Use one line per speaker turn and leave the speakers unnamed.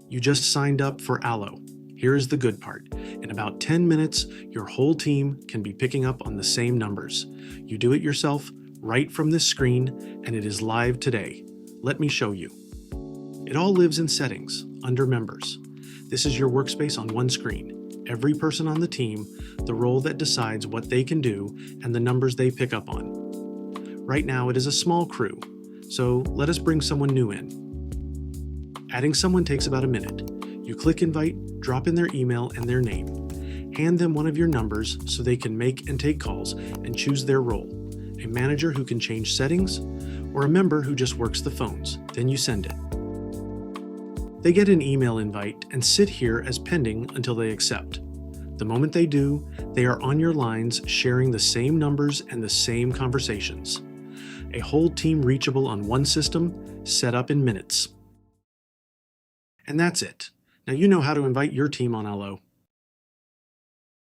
You just signed up for Allo. Here's the good part. In about 10 minutes, your whole team can be picking up on the same numbers. You do it yourself, right from this screen, and it is live today. Let me show you. It all lives in Settings, under Members. This is your workspace on one screen. Every person on the team, the role that decides what they can do, and the numbers they pick up on. Right now, it is a small crew, so let us bring someone new in. Adding someone takes about a minute. You click Invite, drop in their email and their name. Hand them one of your numbers so they can make and take calls and choose their role. A manager who can change settings, or a member who just works the phones. Then you send it. They get an email invite and sit here as pending until they accept. The moment they do, they are on your lines sharing the same numbers and the same conversations. A whole team reachable on one system, set up in minutes. And that's it. Now you know how to invite your team on Allo.